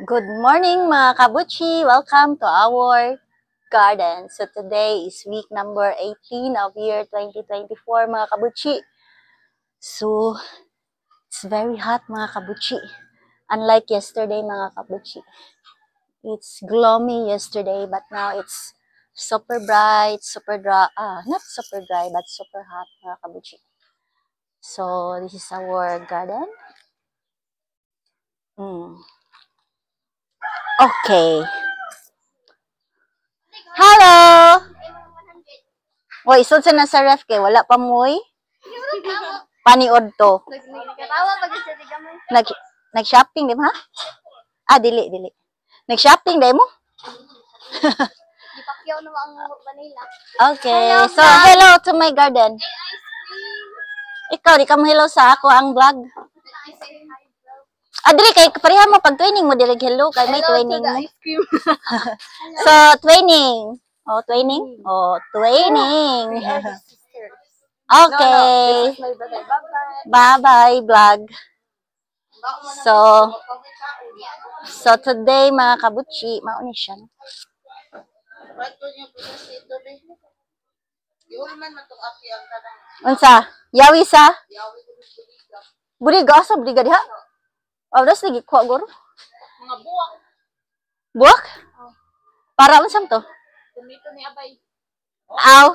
Good morning mga kabuchi! Welcome to our garden. So today is week number 18 of year 2024 mga kabuchi. So it's very hot mga kabuchi. Unlike yesterday mga kabuchi. It's gloomy yesterday but now it's super bright, super dry. Not super dry but super hot mga kabuchi. So this is our garden. Okay. Hello! Oy, isod sa nasa ref kay wala pa moy. Paniod to. Nag nag-shopping di ba? Dili. Nag-shopping dai mo? Ipakyaw na ang Manila. Okay. So, hello to my garden. Ikaw, di ka mo hello sa ako ang vlog. Dili kay pareha mo pag training mo dili hello kay may training mo. Ice cream. So, training. Training. Training. Okay. Bye-bye, vlog. So today, mga kabuchi, mauni siya. No? Unsa? Yawi sa? Budiga? Asa budiga diha? Das lagi kuha guro. Mga buwak. Buwak? Para unsam to? Tumito ni Abay. Aw.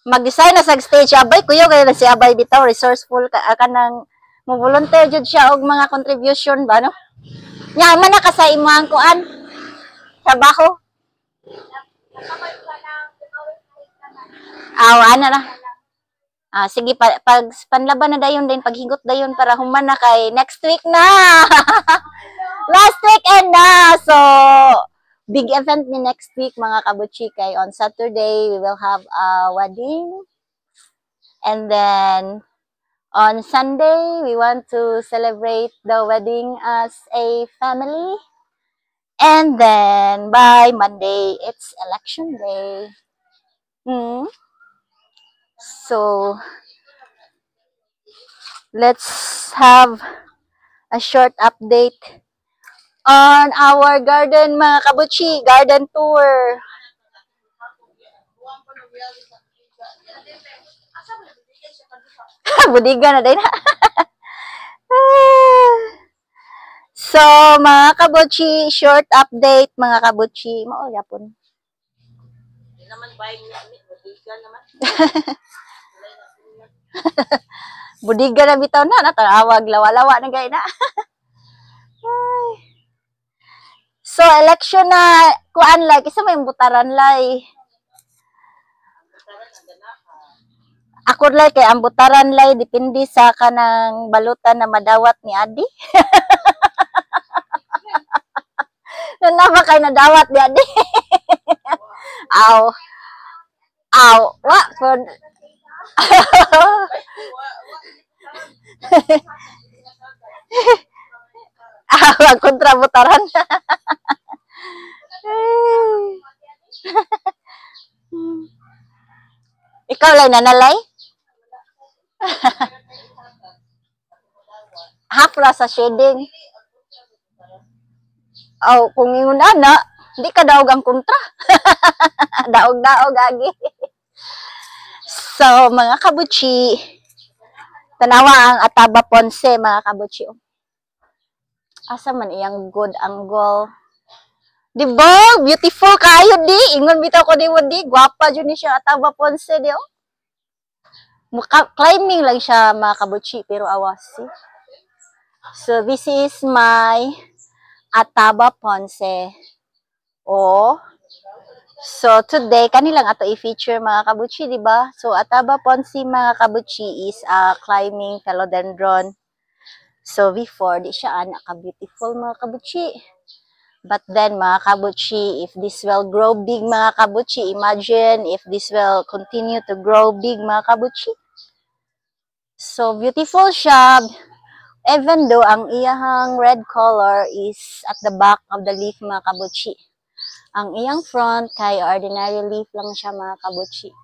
Mag-design na sa stage Abay kuyo kay si Abay bitaw resourceful ka kanang mo volunteer jud siya og mga contribution ba no? Nya man na ka sa imong kuan trabaho. Ana na. Sige pag panlaban na dayon din paghigot dayon para human na kay next week na. Last weekend na. So big event ni next week mga kabuchi kay on Saturday we will have a wedding. And then on Sunday we want to celebrate the wedding as a family. And then by Monday it's election day. So let's have a short update on our garden mga kabuchi, garden tour. Budiga na din. So mga kabuchi, short update mga kabuchi. Mao yapon. Di naman buying ni budiga naman. Budiga na bitaw na natawag lawa-lawa na gay na. So election na kuan lay kisa may butaran lay. Ako lay kay ang butaran lay depende sa kanang balutan na madawat ni Adi. Nanaba kay nadawat ni Adi. Aw. Wa pod. Wag kontra butaran. Ikaw lay nanalay? Hapra sa shading. Kung ingon ana, di ka daog ang kontra. Daog-daog agi. So, mga kabuchi, tanawa ang Ataba Ponce, mga kabuchi. Asa man iyang good angle. Di ba? Beautiful kayo di. Ingon bitaw ko di mo di. Gwapa dyan ni siya Ataba Ponce di oh. Climbing lang siya mga kabuchi pero awasi. So this is my Ataba Ponce. So today kanilang ato i-feature mga kabuchi di ba? So Ataba Ponce mga kabuchi is a climbing philodendron. So before di siya ka-beautiful mga kabuchi. But then mga kabuchi, if this will grow big mga kabuchi, imagine if this will continue to grow big mga kabuchi. So beautiful siya, even though ang iyang red color is at the back of the leaf mga kabuchi. Ang iyang front kay ordinary leaf lang siya mga kabuchi.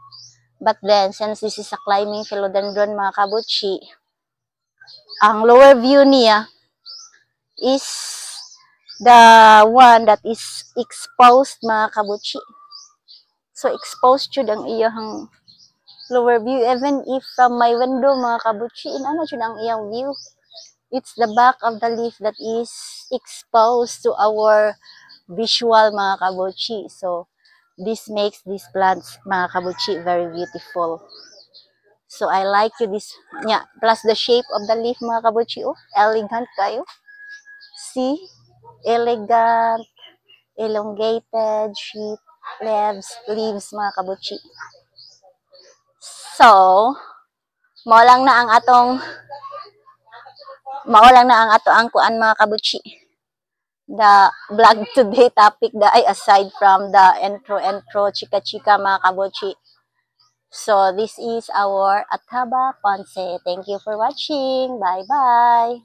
But then, since this is a climbing philodendron mga kabuchi, ang lower view niya is the one that is exposed mga kabutchi. So exposed jud ang iyang lower view, even if from my window mga kabutchi, ano jud ang iyang view. It's the back of the leaf that is exposed to our visual mga kabutchi. So this makes these plants mga kabutchi very beautiful. So I like you this, yeah, plus the shape of the leaf mga kabutchi, oh, elegant kayo. See, elegant, elongated sheet leaves mga kabutchi. So mao lang na ang kuan mga kabutchi. The vlog today topic da ay aside from the intro chika mga kabutchi. So this is our Ataba Ponce. Thank you for watching. Bye bye.